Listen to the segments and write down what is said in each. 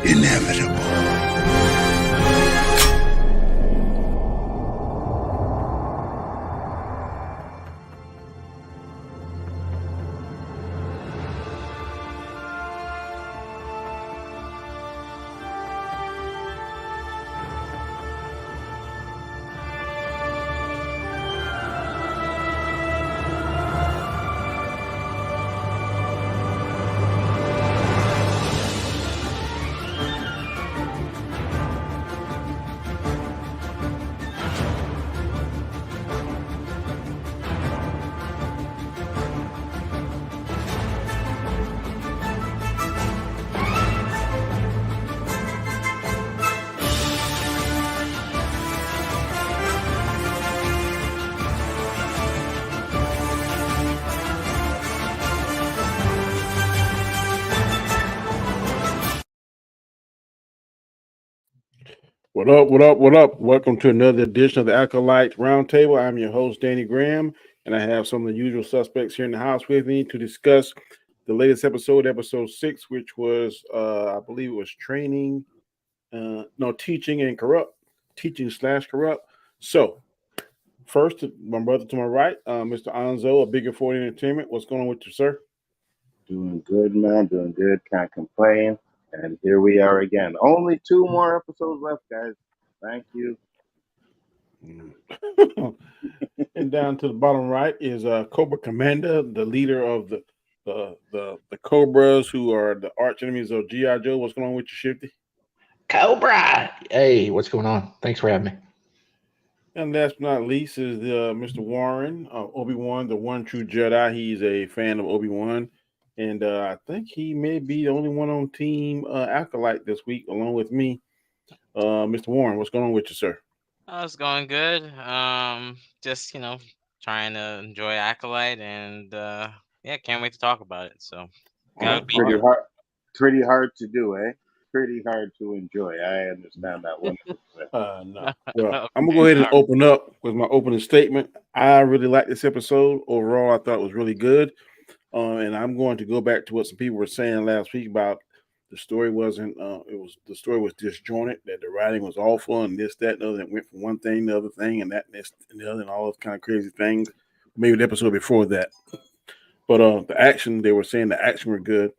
inevitable. What up, what up, what up? Welcome to another edition of the Acolyte Roundtable. I'm your host, Danny Graham, and I have some of the usual suspects here in the house with me to discuss the latest episode, episode 6, which was, I believe it was teaching and corrupt, teaching/corrupt. So, first, my brother to my right, Mr. Nzo, a Bigger 40 Entertainment. What's going on with you, sir? Doing good, man. Doing good. Can't complain. And here we are again. Only 2 more episodes left, guys. Thank you. And down to the bottom right is Cobra Commander, the leader of the Cobras, who are the arch enemies of G.I. Joe. What's going on with you, Shifty? Cobra! Hey, what's going on? Thanks for having me. And last but not least is Mr. Warren, Obi-Wan, the one true Jedi. He's a fan of Obi-Wan. And I think he may be the only one on Team Acolyte this week, along with me. Mr. Warren, what's going on with you, sir? It's going good. Just trying to enjoy Acolyte, and can't wait to talk about it. So, pretty hard to do, eh? Pretty hard to enjoy. I understand that 100%. No. Well, I'm gonna go ahead and open up with my opening statement. I really like this episode. Overall, I thought it was really good. And I'm going to go back to what some people were saying last week about the story wasn't. The story was disjointed. That the writing was awful, and this, that, and the other. It went from one thing to the other thing, and that, and this, and the other, and all those kind of crazy things. Maybe the episode before that. But the action, they were saying the action were good.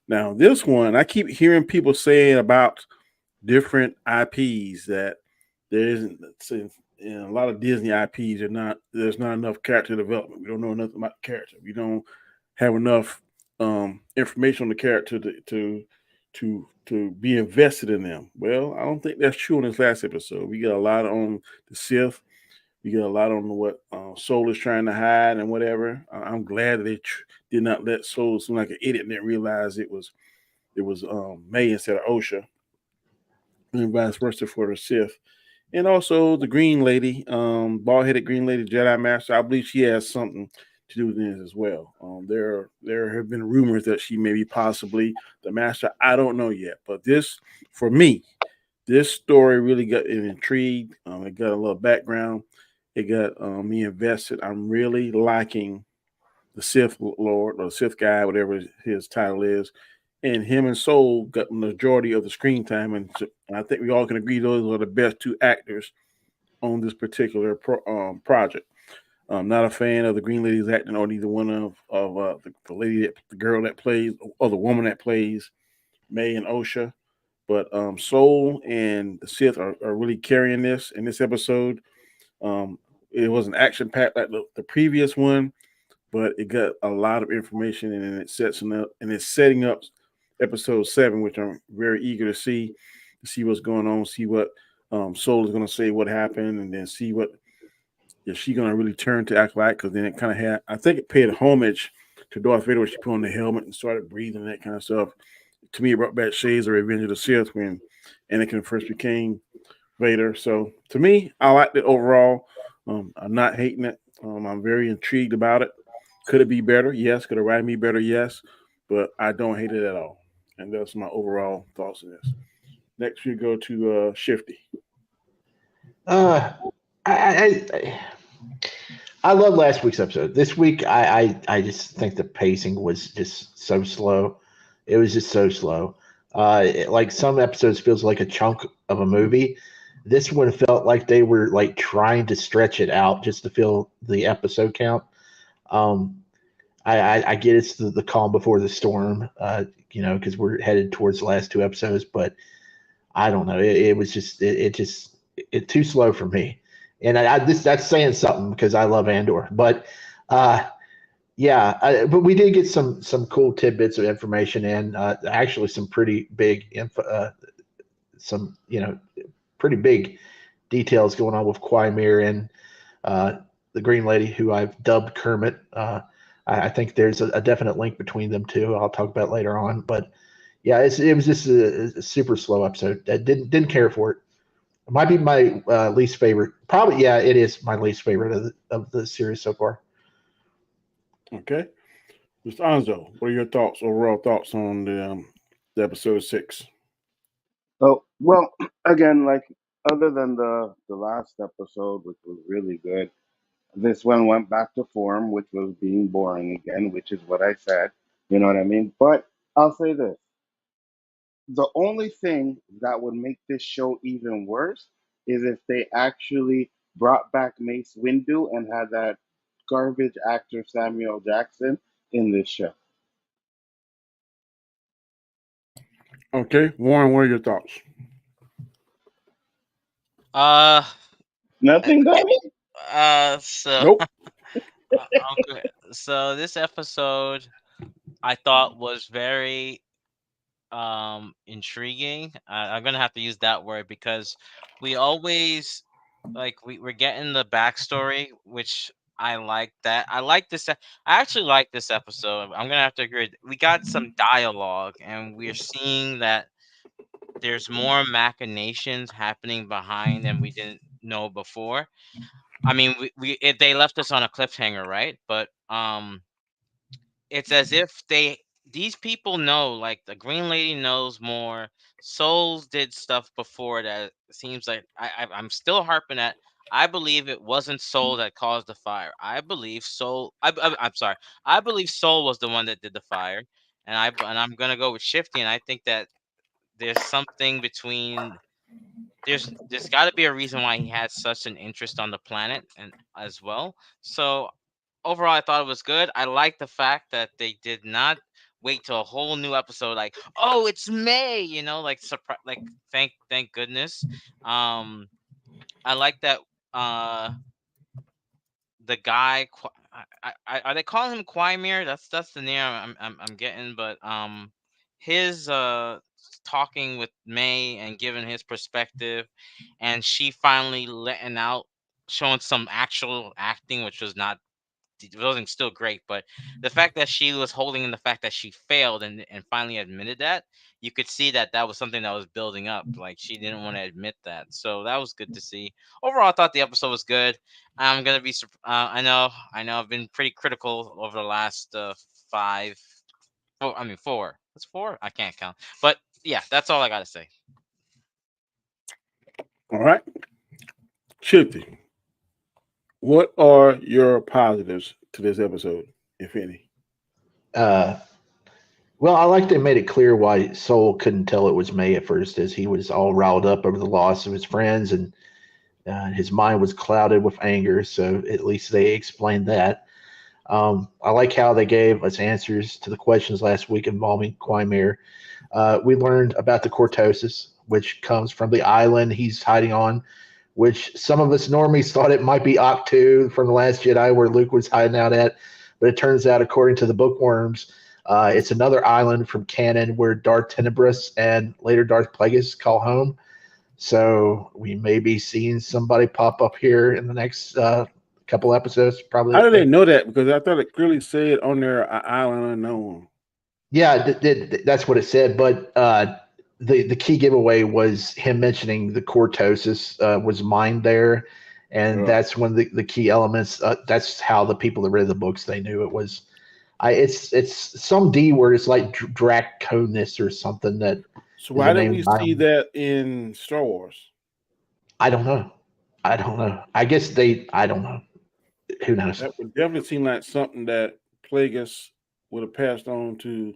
Now this one, I keep hearing people saying about different IPs that there isn't. In a lot of Disney IPs, there's not enough character development. We don't know nothing about the character. We don't have enough information on the character to be invested in them. Well, I don't think that's true in this last episode. We got a lot on the Sith. We got a lot on what Soul is trying to hide and whatever. I'm glad that they did not let Soul seem like an idiot and didn't realize it was May instead of Osha, and vice versa for the Sith. And also the Green Lady, bald-headed Green Lady Jedi Master. I believe she has something to do with this as well. There have been rumors that she may be possibly the Master. I don't know yet, but for me, this story really got intrigued. It got a little background. It got me invested. I'm really liking the Sith Lord or Sith guy, whatever his title is, and him and Soul got the majority of the screen time, and I think we all can agree those are the best 2 actors on this particular project. I'm not a fan of the Green Lady's acting, or neither one of the girl that plays, or the woman that plays May and Osha. But Soul and the Sith are really carrying this in this episode. It wasn't action packed like the previous one, but it got a lot of information, and it's setting up episode 7, which I'm very eager to see what's going on, see what Soul is going to say, what happened, and then see what is she going to really turn to Acolyte, because then it kind of I think it paid homage to Darth Vader when she put on the helmet and started breathing and that kind of stuff. To me, it brought back shades of Revenge of the Sith when Anakin first became Vader. So to me, I liked it overall. I'm not hating it. I'm very intrigued about it. Could it be better? Yes. Could it write me better? Yes. But I don't hate it at all. And that's my overall thoughts on this. Next, we go to Shifty. I love last week's episode. This week, I just think the pacing was just so slow. It was just so slow. Like some episodes feels like a chunk of a movie. This one felt like they were like trying to stretch it out just to fill the episode count. Um, I get it's the calm before the storm, because we're headed towards the last two episodes, but I don't know. It was just it too slow for me, and that's saying something because I love Andor, but uh, yeah, but we did get some cool tidbits of information and actually some pretty big info, some pretty big details going on with Quymere and uh, the Green Lady, who I've dubbed Kermit. I think there's a definite link between them two. I'll talk about later on, but yeah, it was just a super slow episode. I didn't care for it. It might be my least favorite. Probably, yeah, it is my least favorite of the series so far. Okay, Mr. Anzo, what are your overall thoughts on the episode 6? Oh, well, again, like other than the last episode, which was really good, this one went back to form, which was being boring again, which is what I said. You know what I mean? But I'll say this: the only thing that would make this show even worse is if they actually brought back Mace Windu and had that garbage actor Samuel Jackson in this show. Okay, Warren, what are your thoughts? Uh, Nothing, got so Nope. okay. So this episode I thought was very intriguing. I'm gonna have to use that word because we always we're getting the backstory, which I like that. I like this. I actually like this episode. I'm gonna have to agree. We got some dialogue, and we're seeing that there's more machinations happening behind than we didn't know before. I mean, they left us on a cliffhanger, right? But it's as if these people know, like the Green Lady knows more. Souls did stuff before that seems like I'm still harping at. I believe it wasn't Soul that caused the fire. I believe Soul. I'm sorry. I believe Soul was the one that did the fire, and I'm gonna go with Shifty. And I think that there's something between there's got to be a reason why he had such an interest on the planet and as well. So overall, I thought it was good. I like the fact that they did not wait till a whole new episode. Like, oh, it's May, like surprise. Like, thank goodness. Um, I like that. The guy, are they calling him Quymere? That's the name I'm getting. But his talking with May and giving his perspective, and she finally letting out, showing some actual acting, which was not it wasn't still great, but the fact that she was holding in the fact that she failed and finally admitted that, you could see that that was something that was building up. Like she didn't want to admit that, so that was good to see. Overall, I thought the episode was good. I'm gonna be. I know. I've been pretty critical over the last five. I mean four. It's four. I can't count, but yeah, that's all I gotta say. All right. Shifty, what are your positives to this episode, if any? Uh, well, I like they made it clear why Soul couldn't tell it was May at first, as he was all riled up over the loss of his friends, and his mind was clouded with anger. So at least they explained that. I like how they gave us answers to the questions last week involving Quymere. We learned about the cortosis, which comes from the island he's hiding on, which some of us normies thought it might be Octu from The Last Jedi, where Luke was hiding out at. But it turns out, according to the bookworms, it's another island from canon where Darth Tenebrous and later Darth Plagueis call home. So we may be seeing somebody pop up here in the next couple episodes. Probably. How do they know that? Because I thought it clearly said on there, island unknown. Yeah, that's what it said. But the key giveaway was him mentioning the cortosis was mined there, and that's one of the key elements. That's how the people that read the books, they knew it was. It's some D word. It's like Draconis or something. That So why didn't we see that in Star Wars? I don't know. I guess I don't know. Who knows? That would definitely seem like something that Plagueis would have passed on to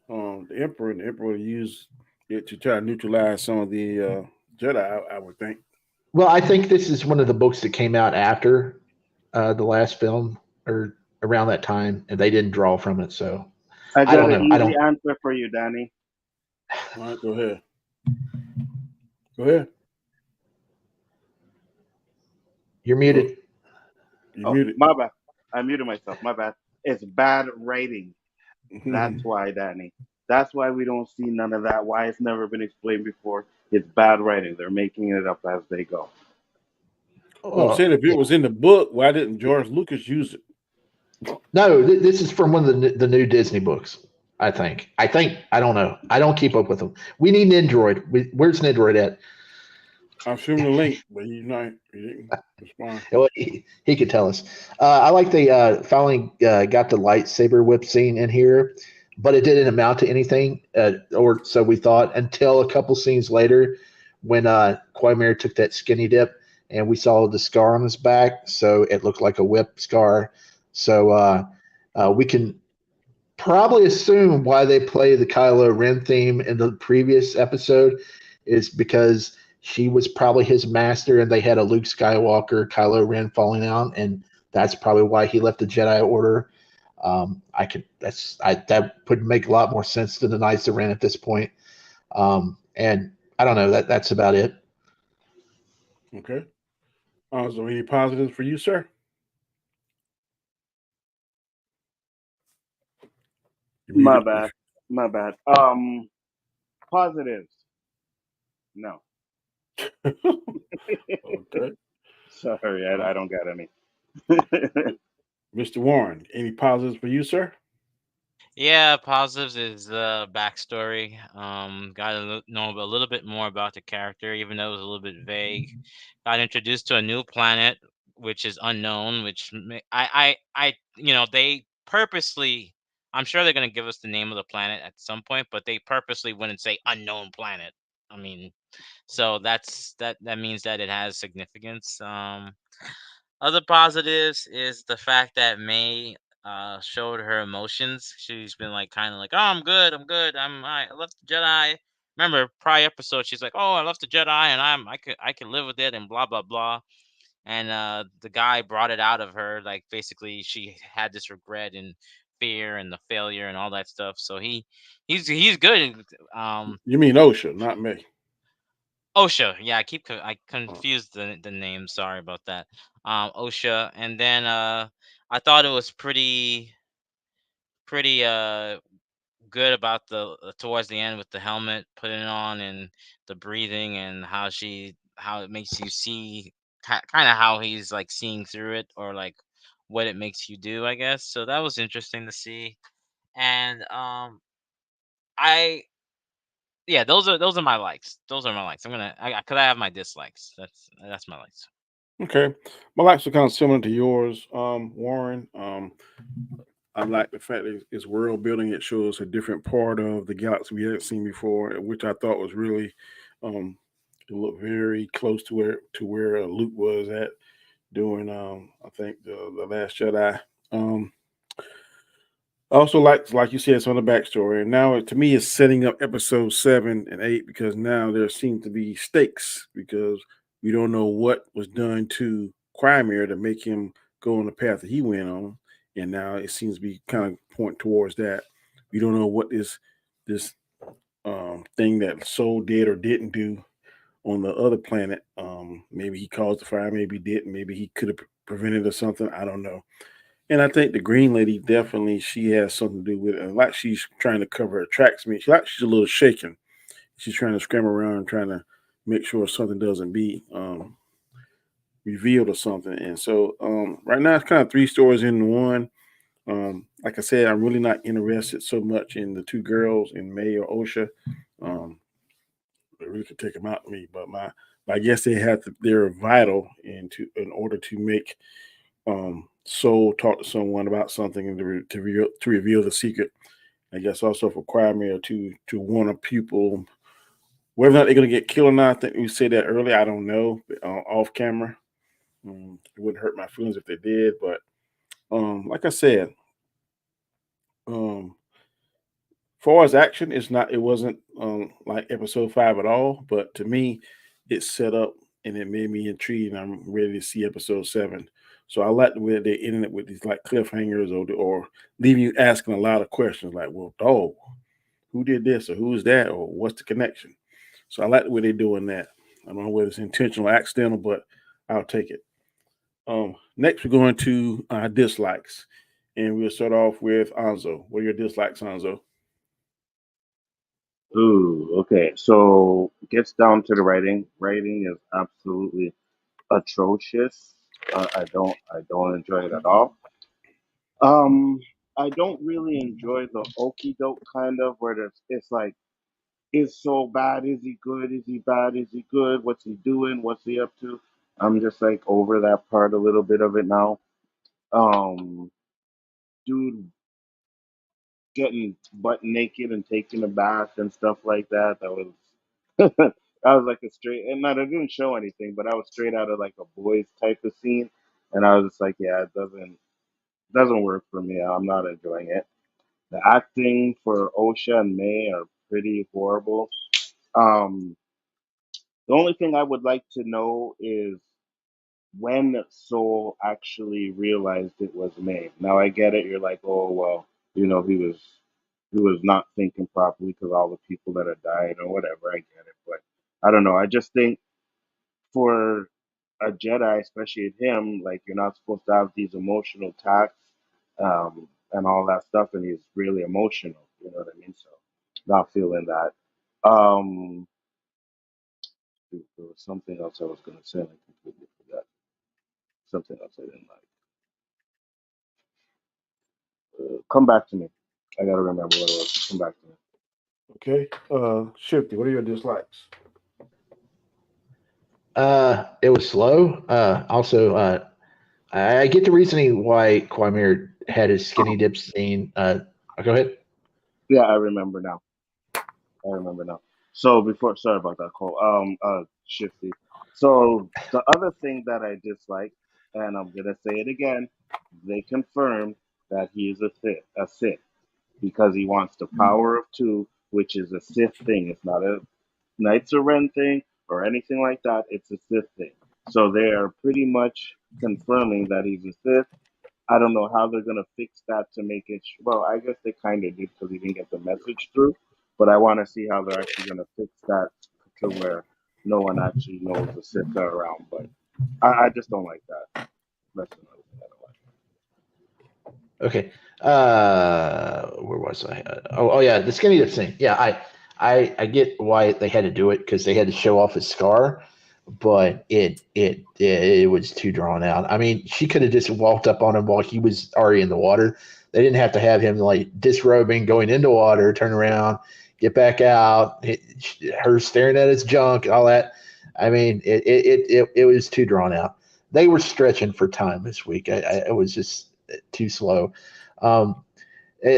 the Emperor, and the Emperor used it to try to neutralize some of the Jedi. I would think. Well, I think this is one of the books that came out after the last film or around that time, and they didn't draw from it. So I I got don't an know. I easy don't. answer for you, Danny. All right, go ahead. Go ahead. You're Oh, muted. you Oh, muted. my bad. I muted myself. My bad. It's bad writing. That's why, Danny. That's why we don't see none of that. Why it's never been explained before. It's bad writing. They're making it up as they go. Well, I'm saying if it Yeah. was in the book, why didn't George Lucas use it? No, this is from one of the new Disney books. I think. I don't know. I don't keep up with them. We need Nendroid. Where's Nendroid at? I've shown the link, but he's not. He didn't respond. Well, he could tell us. I like the finally got the lightsaber whip scene in here, but it didn't amount to anything, or so we thought, until a couple scenes later when Quagmire took that skinny dip and we saw the scar on his back, so it looked like a whip scar. So we can probably assume why they play the Kylo Ren theme in the previous episode is because she was probably his master and they had a Luke Skywalker, Kylo Ren falling out, and that's probably why he left the Jedi Order. That would make a lot more sense than the Knights of Ren at this point. And I don't know, that's about it. Okay. So any positives for you, sir? You My muted. bad. My bad. Positives. No. Okay. Sorry, Uh, I don't got any. Mr. Warren, any positives for you, sir? Yeah, positives is the backstory. Got to know a little bit more about the character, even though it was a little bit vague. Got introduced to a new planet, which is unknown. They purposely. I'm sure they're gonna give us the name of the planet at some point, but they purposely wouldn't say unknown planet. I mean, so that means that it has significance. Other positives is the fact that May showed her emotions. She's been like kind of like, "Oh, I'm good. I left the Jedi." Remember prior episode, she's like, "Oh, I left the Jedi, and I can live with it," and blah blah blah. And the guy brought it out of her, like basically she had this regret and fear and the failure and all that stuff. So he's good. Um, You mean OSHA, not me. OSHA, yeah, I Uh, confused the name. Sorry about that. OSHA, and then I thought it was pretty good about the towards the end with the helmet putting it on and the breathing and how it makes you see kind of how he's like seeing through it or like what it makes you do, I guess. So that was interesting to see. And I yeah, those are my likes. Those are my likes. Cuz I have my dislikes. That's my likes. okay. My likes are kind of similar to yours, Warren. I like the fact that it's world building. It shows a different part of the galaxy we hadn't seen before, which I thought was really um, it looked very close to where Luke was at during I think the Last Jedi. Um, I also like you said, some of the backstory, and now to me it's setting up episode 7 and 8 because now there seems to be stakes because we don't know what was done to Crimea to make him go on the path that he went on, and now it seems to be kind of point towards that. We don't know what this thing that Soul did or didn't do on the other planet. Maybe he caused the fire, maybe he didn't, maybe he could have prevented or something. I don't know. And I think the green lady definitely she has something to do with it. And like she's trying to cover her tracks. I mean, she's a little shaken. She's trying to scramble around, trying to make sure something doesn't be revealed or something. And so right now it's kind of three stories in one. Like I said, I'm really not interested so much in the two girls in May or Osha. Um, they really could take them out of me, but I guess they're vital in order to make Soul talk to someone about something and to reveal the secret. I guess also for Choir to warn a pupil whether or not they're going to get killed or not. I think we said that earlier. I don't know off camera. It wouldn't hurt my feelings if they did, but like I said, um, far as action, it wasn't like episode 5 at all. But to me, it set up and it made me intrigued, and I'm ready to see episode 7. So I like the way they ended it with these like cliffhangers or leaving you asking a lot of questions like, well, dog, who did this or who's that or what's the connection? So I like the way they're doing that. I don't know whether it's intentional or accidental, but I'll take it. Next, we're going to dislikes, and we'll start off with Anzo. What are your dislikes, Anzo? Ooh, okay. So gets down to the writing. Writing is absolutely atrocious. I don't enjoy it at all. Um, I don't really enjoy the okey doke kind of where it's like, is so bad? Is he good? Is he bad? Is he good? What's he doing? What's he up to? I'm just like over that part a little bit of it now. Um, Dude getting butt naked and taking a bath and stuff like that. That was I was like a straight, and not, it didn't show anything, but I was straight out of like a boys type of scene, and I was just like, yeah, it doesn't work for me. I'm not enjoying it. The acting for Osha and May are pretty horrible. Um, the only thing I would like to know is when Soul actually realized it was May. Now I get it. You're like, oh well, he was not thinking properly because all the people that had died or whatever. I get it, but I don't know. I just think for a Jedi, especially him, like you're not supposed to have these emotional attacks and all that stuff, and he's really emotional. You know what I mean? So not feeling that. Um, there was something else I was gonna say, and I completely forgot. Something else I didn't like. Come back to me. I gotta remember what it was. Come back to me. Okay. Shifty, what are your dislikes? It was slow. Also, I get the reasoning why Quamir had his skinny dip scene. Go ahead. Yeah, I remember now. I remember now. So before, sorry about that, Cole. Shifty. So the other thing that I dislike, and I'm gonna say it again, they confirmed that he is a Sith, because he wants the power of two, which is a Sith thing. It's not a Knights of Ren thing or anything like that. It's a Sith thing. So they are pretty much confirming that he's a Sith. I don't know how they're gonna fix that to make it. Well, I guess they kind of did because he didn't get the message through. But I want to see how they're actually gonna fix that to where no one actually knows the Sith are around. But I just don't like that. That's another thing I don't like. Okay. Where was I? Oh yeah, the skinny dip scene. Yeah, I get why they had to do it because they had to show off his scar, but it was too drawn out. I mean, she could have just walked up on him while he was already in the water. They didn't have to have him like disrobing, going into water, turn around, get back out, her staring at his junk, all that. I mean, it was too drawn out. They were stretching for time this week. It was just too slow. Um,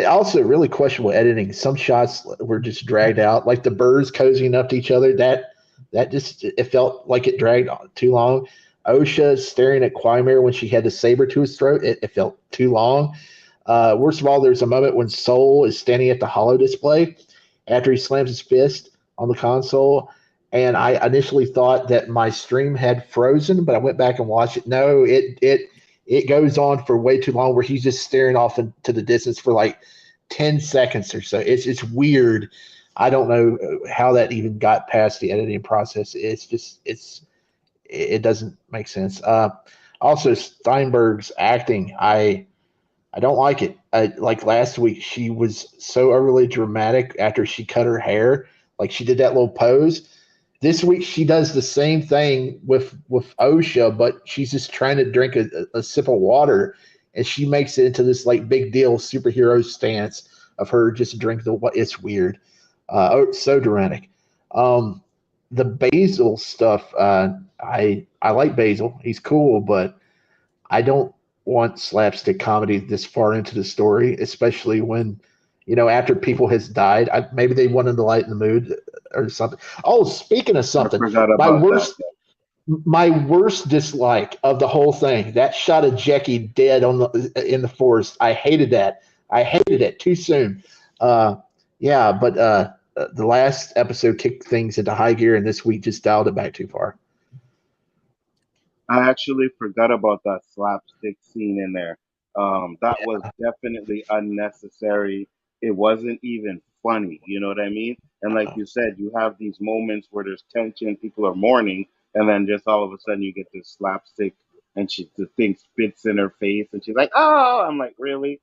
Also, really questionable editing. Some shots were just dragged out, like the birds cozying up to each other. That just it felt like it dragged on too long. Osha staring at Quimir when she had the saber to his throat. It felt too long. Worst of all, there's a moment when Soul is standing at the holo display after he slams his fist on the console. And I initially thought that my stream had frozen, but I went back and watched it. No, it goes on for way too long where he's just staring off into the distance for like 10 seconds or so. It's weird. I don't know how that even got past the editing process. It doesn't make sense. Also, Steinberg's acting, I don't like it. Like last week, she was so overly dramatic after she cut her hair. Like she did that little pose. This week she does the same thing with Osha, but she's just trying to drink a sip of water, and she makes it into this like big deal superhero stance of her just drinking the what. It's weird. So dramatic. Um, the Basil stuff. I like Basil. He's cool, but I don't want slapstick comedy this far into the story, especially when, after people has died. Maybe they wanted to lighten the mood or something. Oh, speaking of I something, forgot my about that. worst my worst dislike of the whole thing, that shot of Jackie dead in the forest. I hated that. I hated it too soon. Uh, Yeah, but the last episode kicked things into high gear, and this week just dialed it back too far. I actually forgot about that slapstick scene in there. That was definitely unnecessary. It wasn't even funny. You know what I mean? And like you said, you have these moments where there's tension, people are mourning, and then just all of a sudden you get this slapstick, and the thing spits in her face, and she's like, "Oh!" I'm like, "Really?"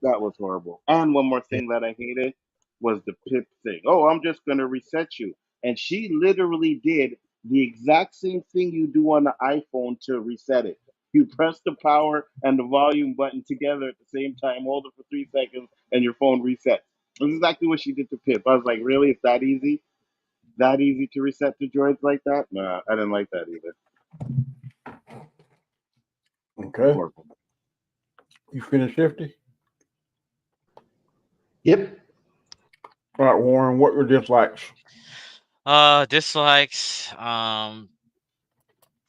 That was horrible. And one more thing that I hated was the Pip thing. Oh, I'm just gonna reset you. And she literally did the exact same thing you do on the iPhone to reset it. You press the power and the volume button together at the same time, hold it for 3 seconds, and your phone resets. That's exactly what she did to Pip. I was like, really? It's that easy? That easy to reset the droids like that? Nah, I didn't like that either. Okay. Horrible. You finished 50? Yep. All right, Warren, what were dislikes? Dislikes. Uh,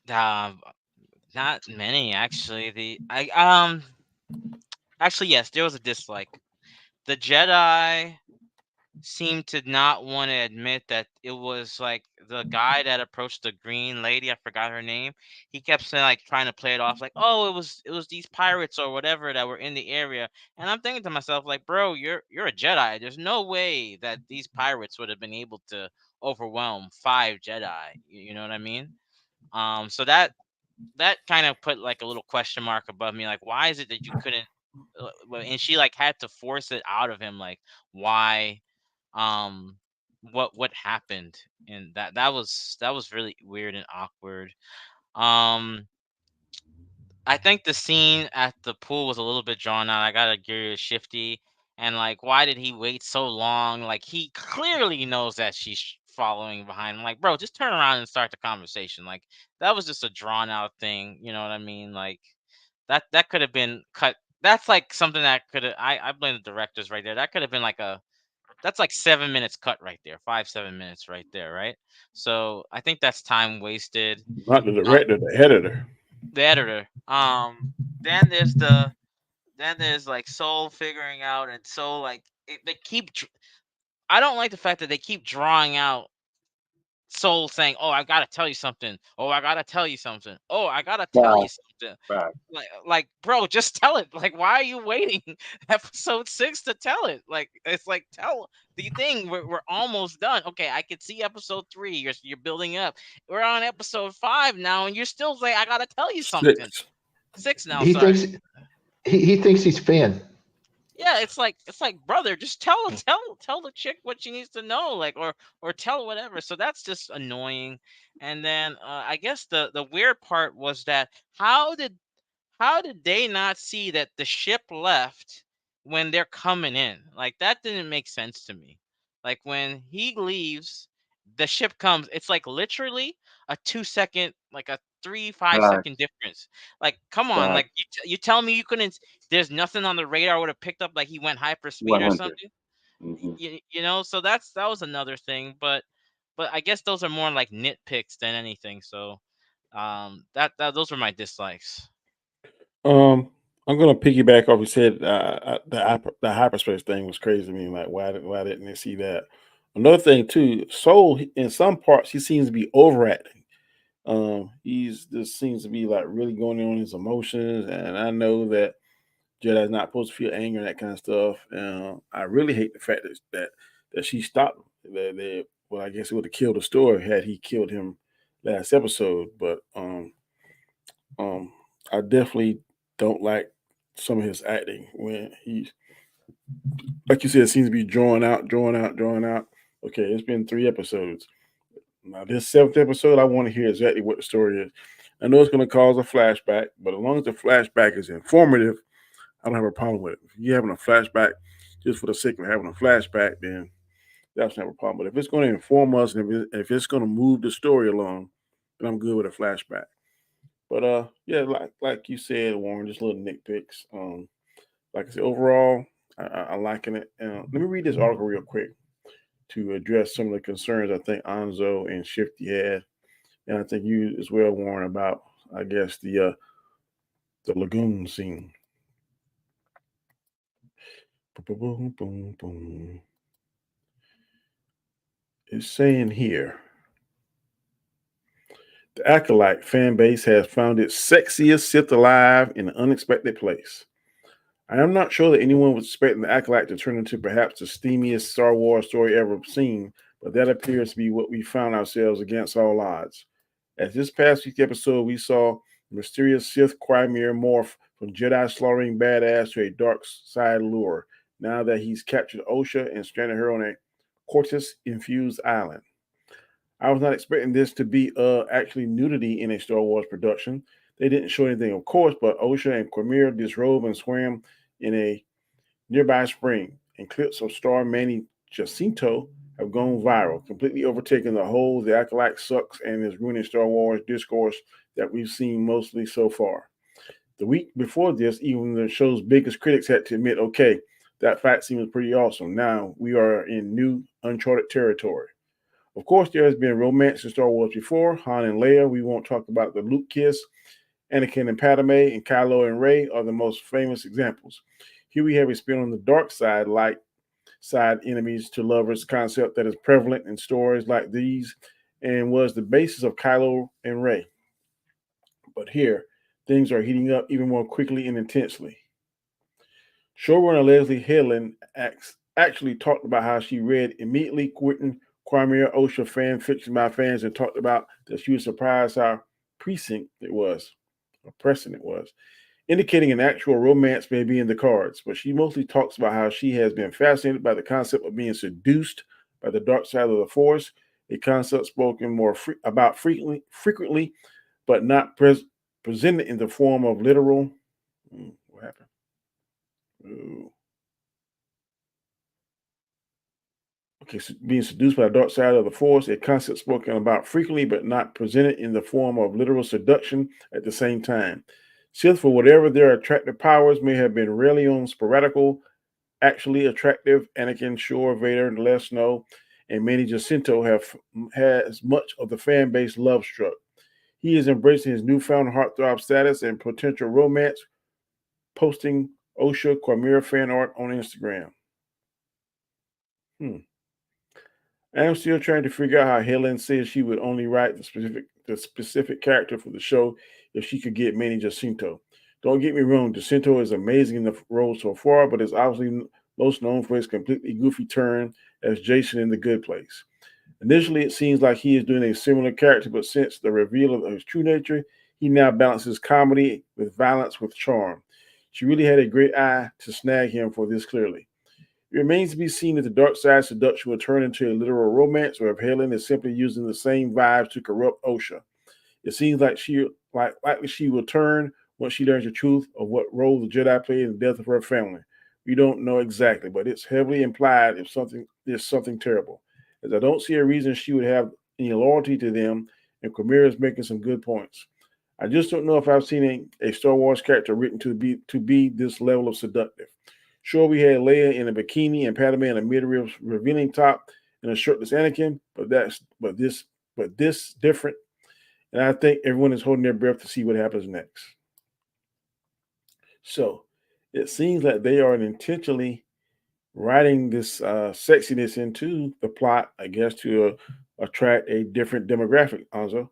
not many actually. Actually yes, there was a dislike. The Jedi seemed to not want to admit that it was like the guy that approached the green lady. I forgot her name. He kept saying like trying to play it off like, oh, it was these pirates or whatever that were in the area. And I'm thinking to myself like, bro, you're a Jedi. There's no way that these pirates would have been able to overwhelm 5 Jedi. You know what I mean? So that kind of put like a little question mark above me. Like, why is it that you couldn't? And she like had to force it out of him. Like, why? um what happened, and that was really weird and awkward. um I think the scene at the pool was a little bit drawn out. I gotta agree with Shifty. And like, why did he wait so long? Like, he clearly knows that she's following behind him. Like, bro, just turn around and start the conversation. Like, that was just a drawn out thing, you know what I mean? Like, that could have been cut. That's like something that could have, I blame the directors right there. That could have been like a that's like 7 minutes cut right there, 5 7 minutes right there, right? So I think that's time wasted. Not the uh, director, the editor. the editor. Then there's like Soul figuring out, and Soul like they keep I don't like the fact that they keep drawing out Soul saying, oh, I gotta tell you something, oh, I gotta tell you something, oh, I gotta tell you Back, something. back. Like, bro, just tell it. Like, why are you waiting episode 6 to tell it? Like, it's like, tell the thing. We're almost done. Okay, I can see episode 3. You're building up. We're on episode 5 now, and you're still like, I gotta tell you something. 6. 6 now, He sorry. thinks he thinks he's Finn. Yeah, it's like, brother, just tell the chick what she needs to know, like, or tell whatever. So that's just annoying. And then I guess the weird part was that how did they not see that the ship left when they're coming in? Like, that didn't make sense to me. Like, when he leaves, the ship comes. It's like literally a 2 second, like a 3 5 second Facts, difference. Like, come on, like facts. you tell me you couldn't. There's nothing on the radar would have picked up like he went hyperspeed or 100. something. Mm-hmm. So that was another thing. But I guess those are more like nitpicks than anything. So that those were my dislikes. I'm gonna piggyback off. You said the hyperspace thing was crazy to me. Like, why didn't they see that? Another thing too, Soul in some parts he seems to be overacting. He's just seems to be like really going on his emotions, and I know that Jedi's not supposed to feel anger and that kind of stuff. I really hate the fact that she stopped him. Well, I guess it would have killed the story had he killed him last episode. But um, I definitely don't like some of his acting when he, like you said, seems to be drawing out, drawing out, drawing out. Okay, it's been 3 episodes. Now this 7th episode, I want to hear exactly what the story is. I know it's going to cause a flashback, but as long as the flashback is informative, I don't have a problem with it. If you're having a flashback just for the sake of having a flashback, then that's not a problem. But if it's going to inform us and if it's going to move the story along, then I'm good with a flashback. But yeah, like you said, Warren, just little nitpicks. Like I said, overall, I liking it. Let me read this article real quick to address some of the concerns I think Anzo and Shifty had, and I think you as well, Warren, about I guess the lagoon scene. Boom, boom, boom. It's saying here the Acolyte fan base has found its sexiest Sith alive in an unexpected place. I am not sure that anyone was expecting the Acolyte to turn into perhaps the steamiest Star Wars story ever seen, but that appears to be what we found ourselves against all odds. As this past week's episode, we saw the mysterious Sith Crimea morph from Jedi slaughtering badass to a dark side lure, now that he's captured Osha and stranded her on a Cortus-infused island. I was not expecting this to be actually nudity in a Star Wars production. They didn't show anything, of course, but Osha and Quamir disrobed and swam in a nearby spring, and clips of star Manny Jacinto have gone viral, completely overtaking the whole "The Acolyte sucks" and is ruining Star Wars discourse that we've seen mostly so far. The week before this, even the show's biggest critics had to admit, okay, that fight scene was pretty awesome. Now we are in new, uncharted territory. Of course, there has been romance in Star Wars before. Han and Leia, we won't talk about the Luke kiss. Anakin and Padme, and Kylo and Rey are the most famous examples. Here we have a spin on the dark side, light side enemies to lovers concept that is prevalent in stories like these and was the basis of Kylo and Rey. But here, things are heating up even more quickly and intensely. Showrunner Leslie Headland actually talked about how she read immediately quitting Crimea Osha fan fiction by fans and talked about that she was surprised how prescient it was, indicating an actual romance may be in the cards. But she mostly talks about how she has been fascinated by the concept of being seduced by the dark side of the Force, a concept spoken more about frequently, but not presented in the form of literal. What happened? Ooh. Okay, so being seduced by the dark side of the Force, a concept spoken about frequently, but not presented in the form of literal seduction at the same time. Sith, for whatever their attractive powers, may have been rarely on sporadical, actually attractive. Anakin, Shore, Vader, and Les Snow, and Manny Jacinto has much of the fan base love struck. He is embracing his newfound heartthrob status and potential romance, posting Osha Quamir fan art on Instagram. I am still trying to figure out how Helen says she would only write the specific character for the show if she could get Manny Jacinto. Don't get me wrong, Jacinto is amazing in the role so far, but is obviously most known for his completely goofy turn as Jason in The Good Place. Initially, it seems like he is doing a similar character, but since the reveal of his true nature, he now balances comedy with violence with charm. She really had a great eye to snag him for this clearly. It remains to be seen if the dark side seduction will turn into a literal romance or if Helen is simply using the same vibes to corrupt Osha. It seems like likely she will turn once she learns the truth of what role the Jedi played in the death of her family. We don't know exactly, but it's heavily implied if there's something terrible. As I don't see a reason she would have any loyalty to them, and Quamir is making some good points. I just don't know if I've seen a Star Wars character written to be this level of seductive. Sure, we had Leia in a bikini and Padme in a mid-revealing top and a shirtless Anakin, but this different, and I think everyone is holding their breath to see what happens next. So, it seems like they are intentionally writing this sexiness into the plot, I guess, to attract a different demographic. Anzo,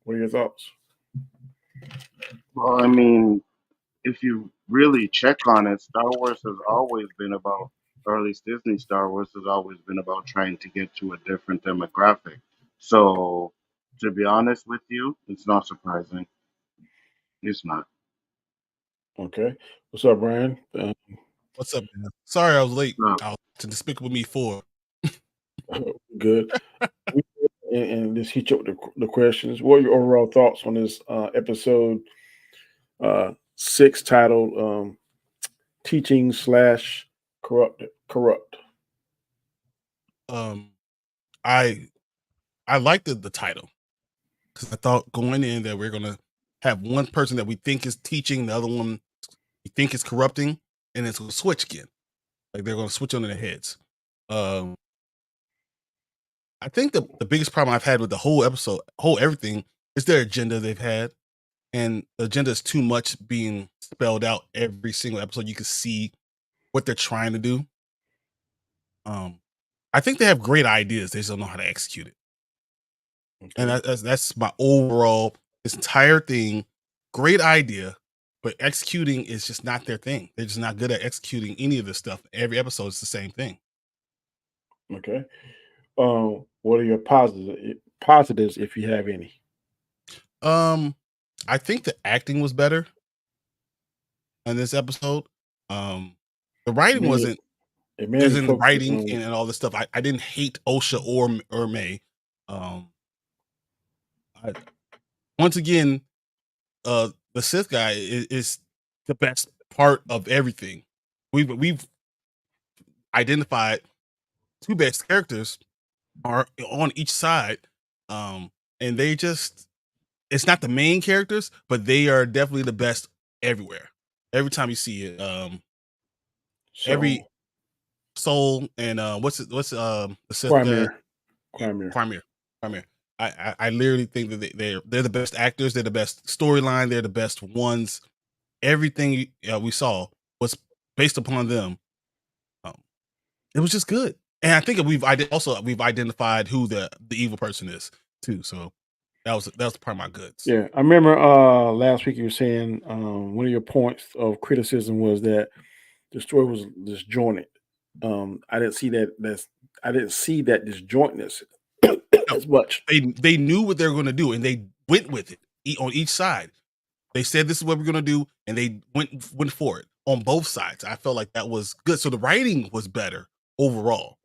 what are your thoughts? Well, I mean, if you really check on it, Star Wars has always been about, or at least Disney Star Wars has always been about trying to get to a different demographic. So, to be honest with you, it's not surprising. It's not. Okay. What's up, Brian? What's up, man? Sorry I was late. No. I was to Despicable Me 4. Good. And just hit you up the questions. What are your overall thoughts on this episode 6 titled Teaching / Corrupt? I liked the title because I thought going in that we're gonna have one person that we think is teaching, the other one we think is corrupting, and it's gonna switch again. Like they're gonna switch on their heads. I think the biggest problem I've had with the whole episode, everything, is their agenda they've had. And the agenda is too much being spelled out every single episode. You can see what they're trying to do. I think they have great ideas. They just don't know how to execute it. Okay. And that's my overall, this entire thing. Great idea, but executing is just not their thing. They're just not good at executing any of this stuff. Every episode is the same thing. Okay. What are your positives if you have any? I think the acting was better in this episode. The writing wasn't as in the writing and all this stuff. I didn't hate Osha or May. Once again, the Sith guy is the best part of everything. We've identified two best characters are on each side, and they just, it's not the main characters, but they are definitely the best everywhere. Every time you see it, every Soul and what's the Sith Quamir. I literally think that they're the best actors. They're the best storyline. They're the best ones. Everything we saw was based upon them. It was just good, and I think we've identified who the evil person is too. So that was part of my goods. Yeah, I remember last week you were saying one of your points of criticism was that the story was disjointed. I didn't see that. I didn't see that disjointness as much. They knew what they were going to do, and they went with it on each side. They said this is what we're going to do, and they went for it on both sides. I felt like that was good. So the writing was better overall.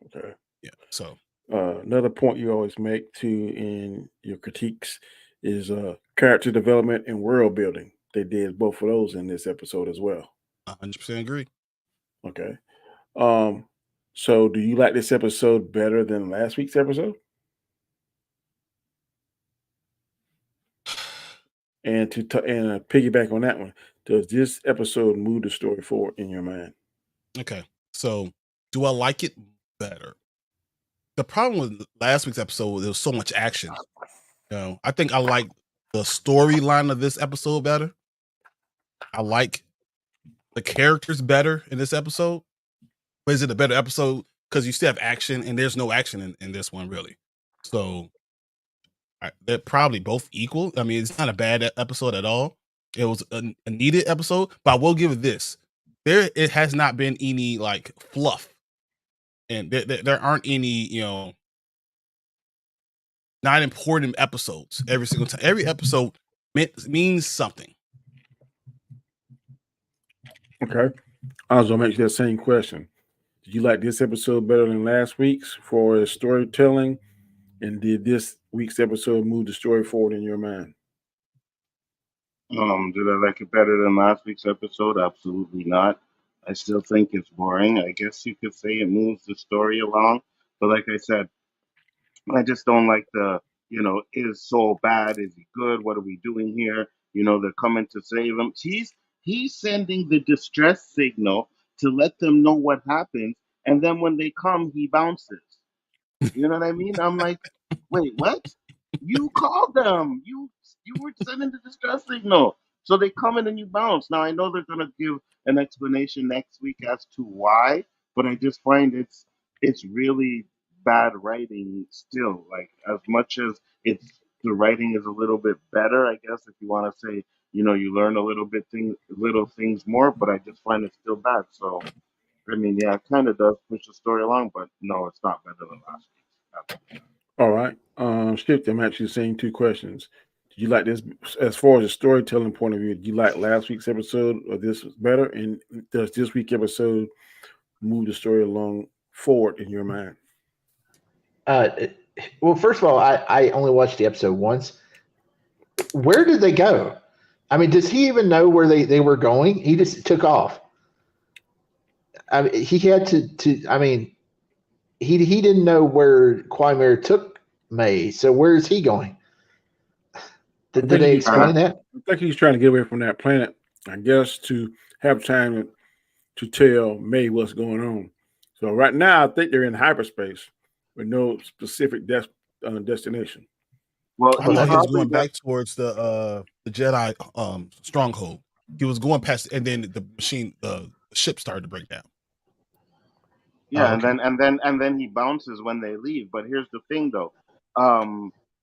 Okay. Yeah. So another point you always make too in your critiques is character development and world building. They did both of those in this episode as well. 100% agree. Okay. So do you like this episode better than last week's episode? And to piggyback on that one, does this episode move the story forward in your mind? Okay. So do I like it better? The problem with last week's episode, there was so much action. I think I like the storyline of this episode better. I like the characters better in this episode. But is it a better episode? Because you still have action, and there's no action in this one, really. So they're probably both equal. I mean, it's not a bad episode at all. It was a needed episode, but I will give it this. It has not been any like fluff. And there aren't any, not important episodes every single time. Every episode means something. Okay. I was going to make that same question. Did you like this episode better than last week's for storytelling? And did this week's episode move the story forward in your mind? Did I like it better than last week's episode? Absolutely not. I still think it's boring. I guess you could say it moves the story along. But like I said, I just don't like is Soul bad? Is he good? What are we doing here? They're coming to save him. He's sending the distress signal to let them know what happens. And then when they come, he bounces. You know what I mean? I'm like, wait, what? You called them. You were sending the distress signal. So they come in and you bounce. Now I know they're gonna give an explanation next week as to why, but I just find it's really bad writing still. Like as much as the writing is a little bit better, I guess if you want to say, you learn a little things more, but I just find it still bad. So I mean, yeah, it kind of does push the story along, but no, it's not better than last week. All right. Shift, I'm actually saying two questions. Did you like this as far as a storytelling point of view? Did you like last week's episode or this was better? And does this week's episode move the story along forward in your mind? Well, first of all, I only watched the episode once. Where did they go? I mean, does he even know where they were going? He just took off. I mean, he had to. I mean, he didn't know where Quamir took May. So where is he going? Did they explain that? I think he's trying to get away from that planet, I guess, to have time to tell May what's going on. So right now, I think they're in hyperspace with no specific destination. Well, I thought he was going back towards the Jedi stronghold. He was going past, and then the machine, the the ship started to break down. Yeah, okay. and then he bounces when they leave. But here's the thing, though.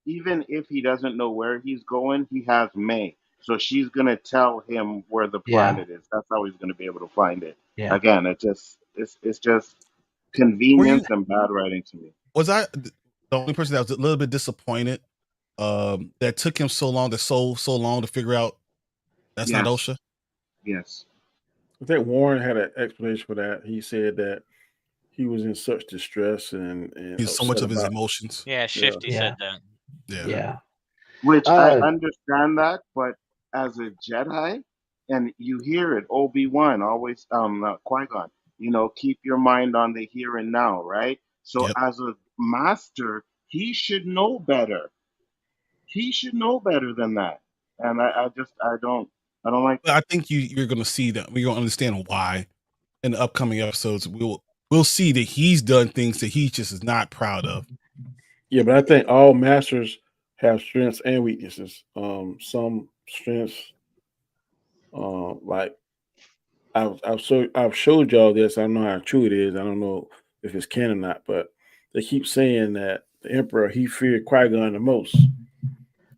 Even if he doesn't know where he's going, he has May, so she's gonna tell him where the Yeah, planet is. That's how he's gonna be able to find it. yeah. Again, it's just Were you? convenience and bad writing to me. Was I the only person that was a little bit disappointed? That took him so long, so long to figure out that's not Yes, OSHA. yes, I think Warren had an explanation for that. He said that he was in such distress and He's so much upset of his about. emotions. Yeah, Yeah. Shifty Yeah. said that. Yeah. Yeah. which I Uh, understand that, but as a Jedi, and you hear it, Obi-Wan always, Qui-Gon, keep your mind on the here and now, right? So Yep. as a master, he should know better. He should know better than that. And I don't like But that. I think you're going to see that. We're going to understand why in the upcoming episodes. We'll see that he's done things that he just is not proud of. Yeah, but I think all masters have strengths and weaknesses. Some strengths, like I've showed y'all this. I don't know how true it is. I don't know if it's canon or not, but they keep saying that the Emperor he feared Qui Gon the most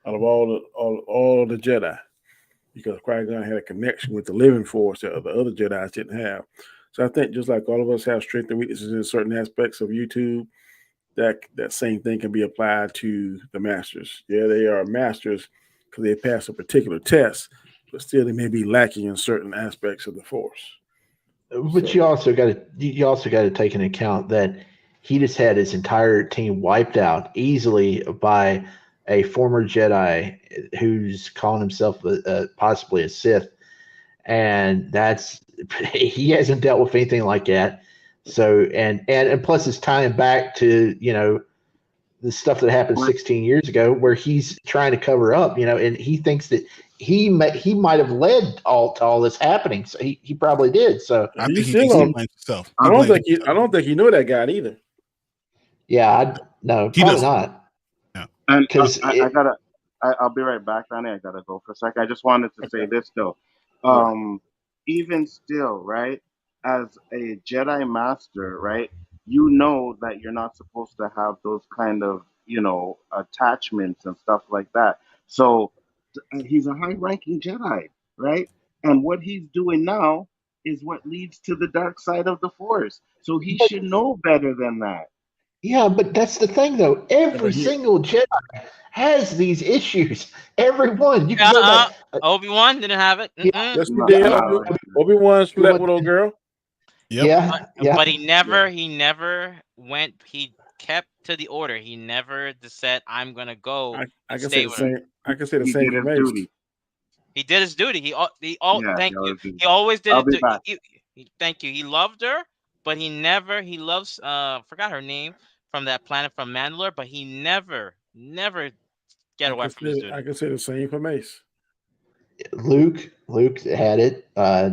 out of all the Jedi because Qui Gon had a connection with the living force that the other Jedi's didn't have. So I think just like all of us have strengths and weaknesses in certain aspects of YouTube, that same thing can be applied to the masters. Yeah, they are masters because they pass a particular test, but still they may be lacking in certain aspects of the force. but So you also got to take into account that he just had his entire team wiped out easily by a former Jedi who's calling himself possibly a Sith, and that's he hasn't dealt with anything like that. So and plus it's tying back to the stuff that happened But 16 years ago where he's trying to cover up, and he thinks that he might have led to all this happening. So he probably did. So I think he's he still thinks he on. blames himself. I He um, don't blames think himself. he knew that guy either. yeah, no, He probably doesn't. not, Yeah. and because I gotta, I'll be right back, Danny. I gotta go for a sec. I just wanted to say Okay. this though. All right. Even still, right, as a Jedi Master, right, you know that you're not supposed to have those kind of, attachments and stuff like that. So he's a high-ranking Jedi, right? And what he's doing now is what leads to the dark side of the Force. So he but should know better than that. yeah, but that's the thing though. Yeah, Every but he single Jedi has these issues. Everyone, you can go Uh-uh. back. Obi-Wan didn't have it. Yeah, Mm-mm. yes he No, did. no, Obi-Wan slept Obi-Wan, with old girl. Yep. yeah, yeah. But he Yeah. never went. He kept to the order. He never just said, "I'm gonna go I and can say stay the with him." same. I can say the he same did for his Mace. duty. He did his duty. He Yeah, he thank you. always do. He always did I'll it. be back. Thank you. He loved her, but he loves forgot her name from that planet from Mandalore, but he never get away from his I duty. can say the same for Mace. Luke had it.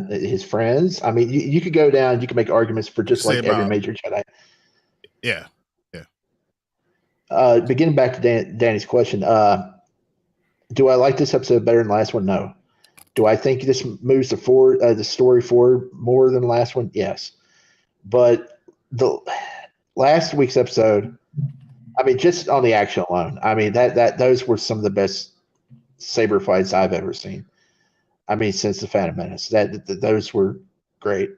His friends. I mean, you could go down. You can make arguments for You just say like every about major Jedi. yeah. Yeah. But getting back to Danny's question, do I like this episode better than the last one? No. Do I think this moves the story forward more than the last one? Yes. But the last week's episode, I mean, just on the action alone, I mean that those were some of the best saber fights I've ever seen. I mean, since the Phantom Menace, those were great.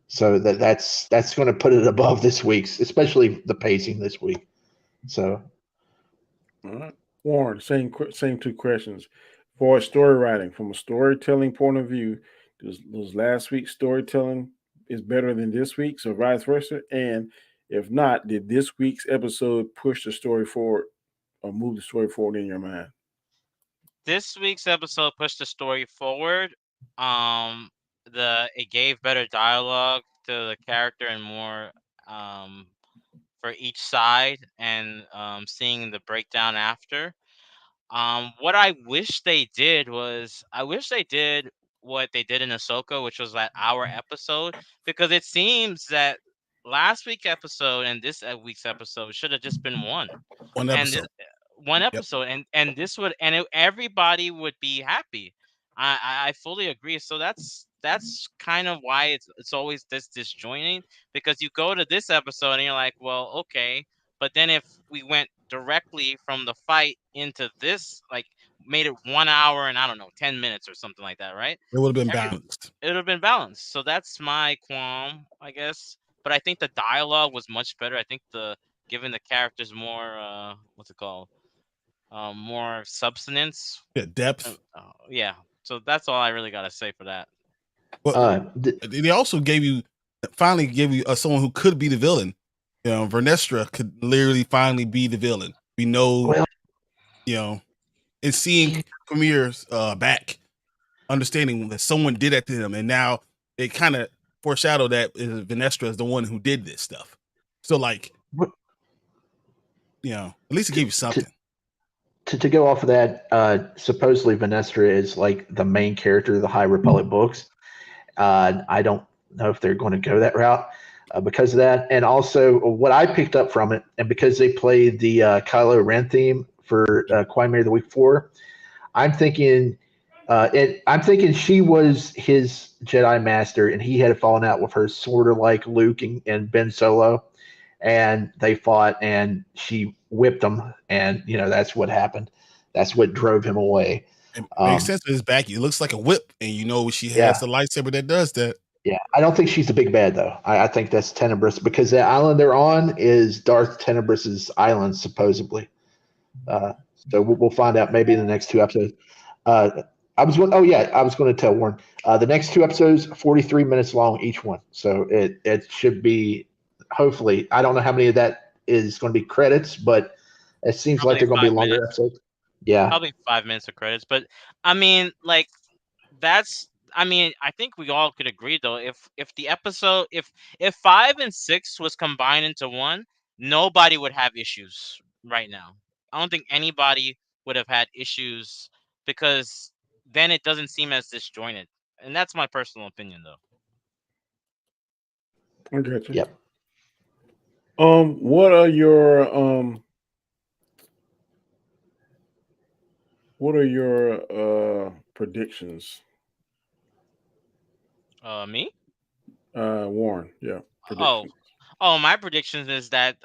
So that's going to put it above this week's, especially the pacing this week. So All right. Warren, same two questions. For story writing, from a storytelling point of view, does last week's storytelling is better than this week's, or vice versa? And if not, did this week's episode push the story forward or move the story forward in your mind? This week's episode pushed the story forward. Um, it gave better dialogue to the character and more for each side, and seeing the breakdown after. What I wish they did was I wish they did what they did in Ahsoka, which was that hour episode, because it seems that last week's episode and this week's episode should have just been one, One and episode. one Yep. episode, and this would everybody would be happy. I fully agree. So that's kind of why it's always this disjointing, because you go to this episode and you're like, well, okay, but then if we went directly from the fight into this, like made it 1 hour and I don't know 10 minutes or something like that, right? It would have been Every balanced. it would have been balanced. So that's my qualm, I guess. But I think the dialogue was much better. I think giving the characters more what's it called? More substance. Yeah, depth. Yeah. So that's all I really gotta say for that. But they also finally gave you someone who could be the villain. You know, Vernestra could literally finally be the villain. We know, you know, and seeing Premier's back, understanding that someone did that to him, and now it kind of foreshadowed that Vernestra is the one who did this stuff. So, like, you know, at least it gave you something. To go off of that, supposedly Vernestra is like the main character of the High Republic books. I don't know if they're going to go that route because of that. And also what I picked up from it, and because they played the Kylo Ren theme for Quimera the Week 4, I'm thinking she was his Jedi Master, and he had fallen out with her, sort of like Luke and Ben Solo, and they fought, and she whipped him, and that's what happened. That's what drove him away. It makes sense with his back. It looks like a whip, and she has the lightsaber that does that. Yeah, I don't think she's the big bad though. I think that's Tenebrous, because the island they're on is Darth Tenebrous's island, supposedly. So we'll find out maybe in the next 2 episodes. I was going to tell Warren. The next 2 episodes, 43 minutes long each one. So it should be, hopefully, I don't know how many of that is going to be credits, but it seems Probably like they're going to be longer episodes. Yeah. Probably 5 minutes of credits. But I mean, like, I think we all could agree though, if the episode if 5 and 6 was combined into one, nobody would have issues right now. I don't think anybody would have had issues, because then it doesn't seem as disjointed. And that's my personal opinion though. I got you. Yep. What are your predictions? Me? Warren, yeah. Predictions. Oh, my predictions is that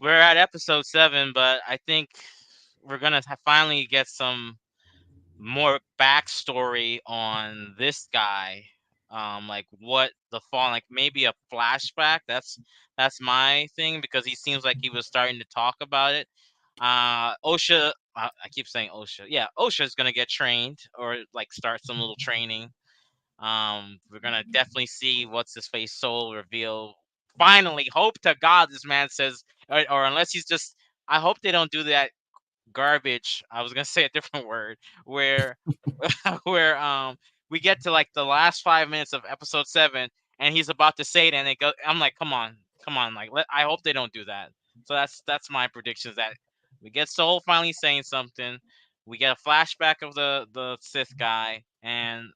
we're at episode 7, but I think we're gonna finally get some more backstory on this guy. Like what the fall, like maybe a flashback. That's my thing, because he seems like he was starting to talk about it. Osha, I keep saying Osha. Yeah, Osha is gonna get trained, or like start some little training. We're gonna definitely see what's his face soul reveal. Finally, hope to God this man says, or unless he's just. I hope they don't do that garbage. I was gonna say a different word, where where we get to like the last 5 minutes of episode 7, and he's about to say it, and it go. I'm like, come on, like I hope they don't do that. So that's my predictions, that we get Soul finally saying something, we get a flashback of the Sith guy, and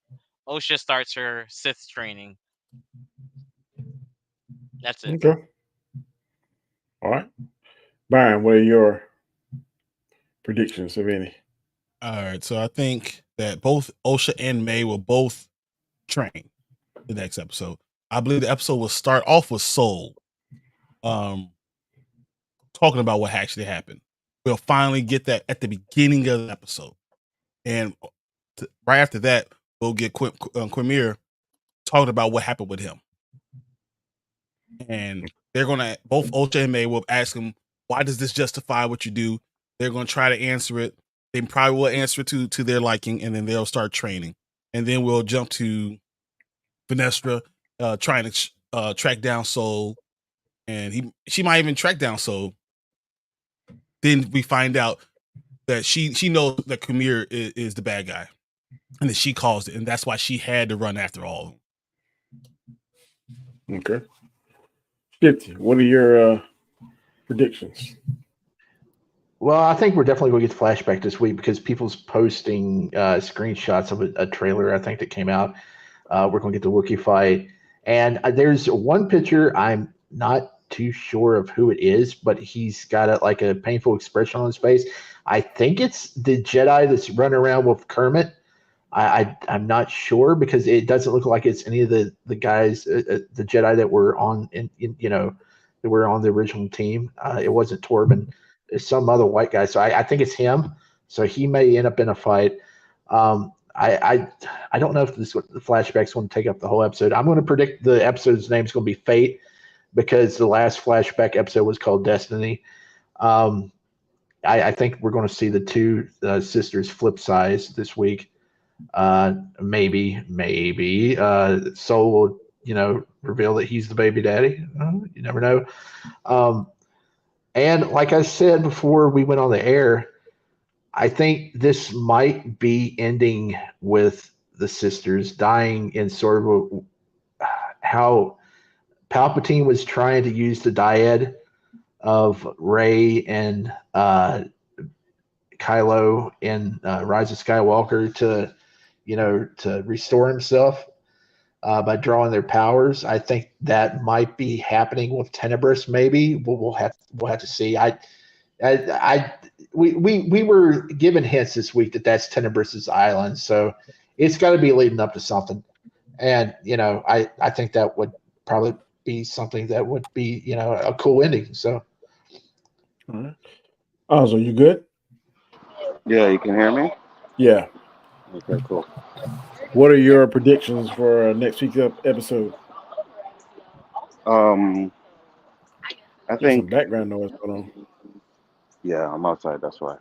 Osha starts her Sith training. That's it. Okay. All right. Byron, what are your predictions, if any? All right. So I think that both Osha and May will both train the next episode. I believe the episode will start off with Soul talking about what actually happened. We'll finally get that at the beginning of the episode. And right after that, we'll get Quimera talking about what happened with him. And they're going to, both Osha and May will ask him, why does this justify what you do? They're going to try to answer it. They probably will answer it to their liking, and then they'll start training. And then we'll jump to Vernestra trying to track down Soul. And she might even track down Soul. Then we find out that she knows that Quimera is the bad guy, and that she caused it, and that's why she had to run after all of them. Okay. Shifty, what are your predictions? Well, I think we're definitely going to get the flashback this week, because people's posting screenshots of a trailer, I think, that came out. We're going to get the Wookiee fight. And there's one picture, I'm not too sure of who it is, but he's got a painful expression on his face. I think it's the Jedi that's running around with Kermit. I'm not sure because it doesn't look like it's any of the guys, the Jedi that were on that were on the original team. It wasn't Torben. It's some other white guy. So I think it's him. So he may end up in a fight. I don't know if the flashback's going to take up the whole episode. I'm going to predict the episode's name is going to be Fate because the last flashback episode was called Destiny. I think we're going to see the two sisters flip sides this week. Maybe Soul will, reveal that he's the baby daddy. You never know. And like I said before we went on the air, I think this might be ending with the sisters dying in sort of how Palpatine was trying to use the dyad of Rey and Kylo in Rise of Skywalker to restore himself by drawing their powers. I think that might be happening with Tenebris. Maybe we'll have to see. We were given hints this week that that's Tenebris's island, so it's got to be leading up to something. And I think that would probably be something that would be a cool ending. So, all right. So you good? Yeah, you can hear me? Yeah. Okay, cool. What are your predictions for next week's episode? I There's think some background noise going on. Yeah, I'm outside. That's why.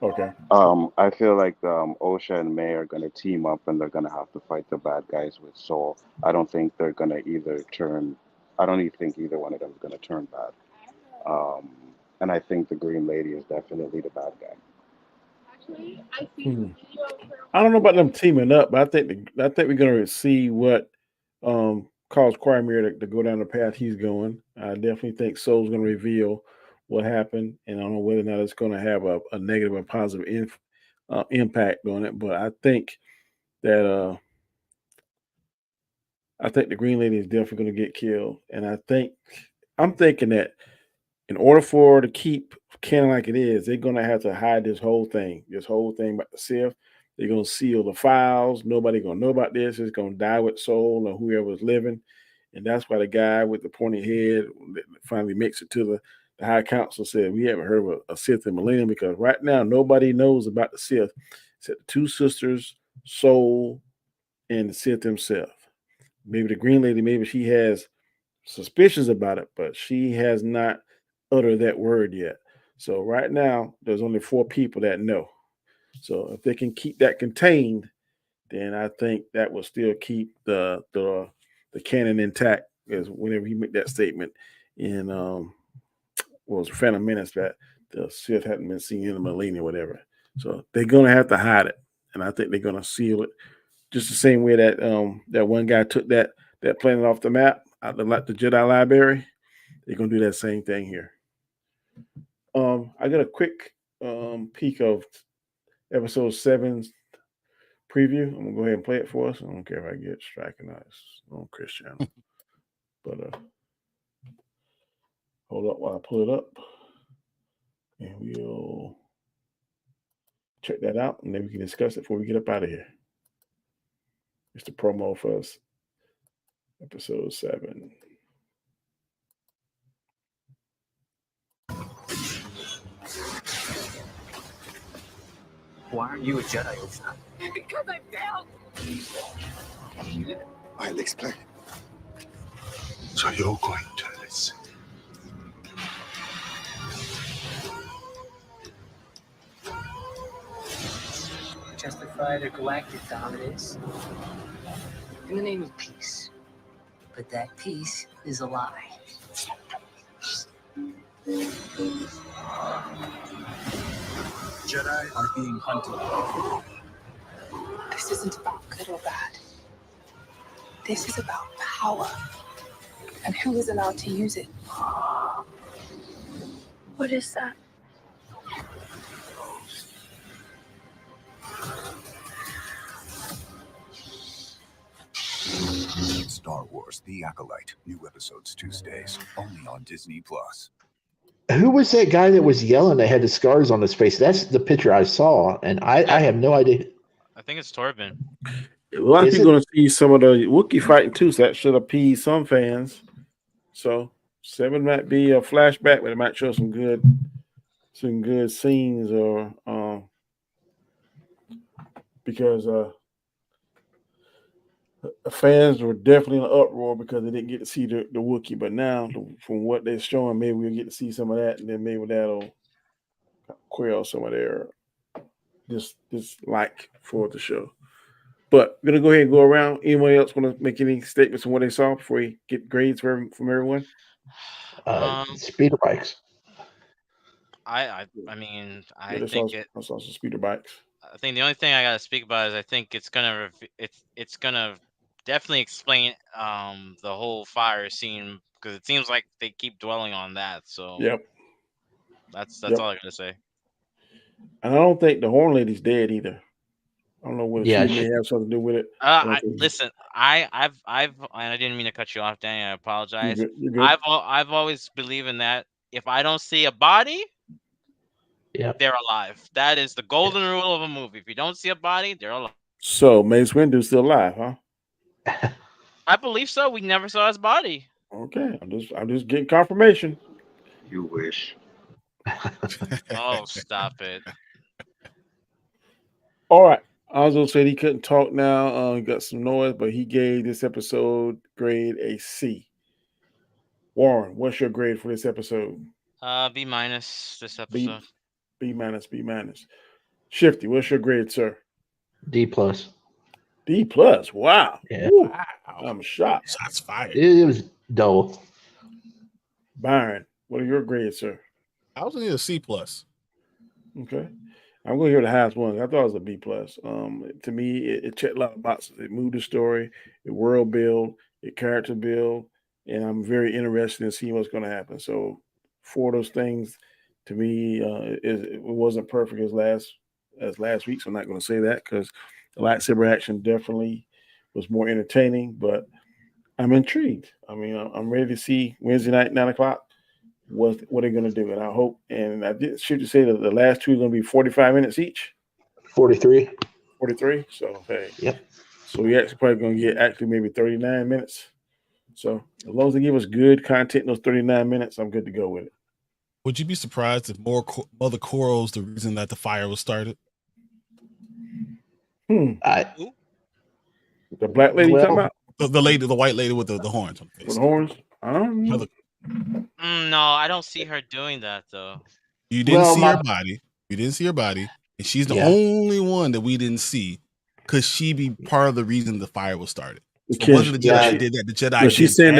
Okay. I feel like Osha and May are gonna team up, and they're gonna have to fight the bad guys with Soul. I don't think they're gonna either turn. I don't even think either one of them is gonna turn bad. And I think the Green Lady is definitely the bad guy. I don't know about them teaming up, but I think we're gonna see what caused Quimir to go down the path he's going. I definitely think Soul's gonna reveal what happened, and I don't know whether or not it's gonna have a negative or positive impact on it. But I think that the Green Lady is definitely gonna get killed, and I'm thinking that in order for her to keep canon like it is, they're gonna have to hide this whole thing about the Sith. They're gonna seal the files. Nobody gonna know about this. It's gonna die with Soul or whoever's living, and that's why the guy with the pointy head that finally makes it to the High Council said we haven't heard of a Sith in millennium, because right now nobody knows about the Sith except the two sisters, Soul, and the Sith himself. Maybe the Green Lady, maybe she has suspicions about it, but she has not uttered that word yet. So right now, there's only 4 people that know. So if they can keep that contained, then I think that will still keep the canon intact. As whenever he made that statement in was Phantom Menace that the Sith hadn't been seen in the millennium or whatever. So they're gonna have to hide it, and I think they're gonna seal it just the same way that that one guy took that planet off the map, out the Jedi library. They're gonna do that same thing here. I got a quick peek of episode 7's preview. I'm gonna go ahead and play it for us. I don't care if I get striking or not. It's on Chris channel. But hold up while I pull it up, and we'll check that out, and then we can discuss it before we get up out of here. It's the promo for us, episode 7. Why aren't you a Jedi, Osha? Because I failed. I'll explain. So you're going to listen. Justify their galactic dominance in the name of peace. But that peace is a lie. Jedi are being hunted. This isn't about good or bad. This is about power and who is allowed to use it. What is that? Star Wars: The Acolyte. New episodes Tuesdays, only on Disney+. Who was that guy that was yelling that had the scars on his face? That's the picture I saw, and I have no idea. I think it's Torben. A lot of Is people it? going to see some of the Wookiee fighting too, so that should appease some fans. So 7 might be a flashback, but it might show some good scenes, or because fans were definitely in an uproar because they didn't get to see the Wookiee. But now, from what they're showing, maybe we'll get to see some of that, and then maybe that'll quell some of their dislike for the show. But I'm gonna go ahead and go around. Anyone else want to make any statements on what they saw before we get grades from everyone? Speeder bikes. I mean, Yeah, I saw some speeder bikes. I think the only thing I gotta speak about is I think it's gonna it's gonna definitely explain the whole fire scene, because it seems like they keep dwelling on that. So Yep. that's Yep. all I gotta say. And I don't think the Horn Lady's dead either. I don't know whether Yeah, she may have something to do with it. Listen, I've and I didn't mean to cut you off, Danny. I apologize. You're good. I've always believed in that. If I don't see a body, yeah. they're alive. That is the golden rule of a movie. If you don't see a body, they're alive. So Mace Windu's still alive, huh? I believe so. We never saw his body. Okay, I'm just getting confirmation. You wish. Oh, stop it. All right. Alzo said he couldn't talk now. He got some noise, but he gave this episode grade a C. Warren, what's your grade for this episode? B- this episode. B minus, B minus. Shifty, what's your grade, sir? D plus. D plus. Wow. Yeah. Ooh, I'm shocked. Shots fired. It was dull. Byron, what are your grades, sir? I was in a C plus. Okay. I'm going to hear the highest one. I thought it was a B plus. To me, it checked a lot of boxes. It moved the story, it world build, it character build, and I'm very interested in seeing what's going to happen. So, for those things, to me, it wasn't perfect as last week. So I'm not going to say that, because the lightsaber action definitely was more entertaining. But I'm intrigued. I mean, I'm ready to see Wednesday night 9:00. What they're going to do, and I hope. And I did shoot to say that the last two are going to be 45 minutes each. 43. 43. So hey, Yep. So we actually probably going to get maybe 39 minutes. So as long as they give us good content in those 39 minutes, I'm good to go with it. Would you be surprised if Mother Coral's the reason that the fire was started? The black lady talking about? The white lady with the horns on the face. With horns? I don't know. No, I don't see her doing that though. You didn't see her body. You didn't see her body, and she's the only one that we didn't see, because she be part of the reason the fire was started. So it wasn't the Jedi that did that. The Jedi. But she's saying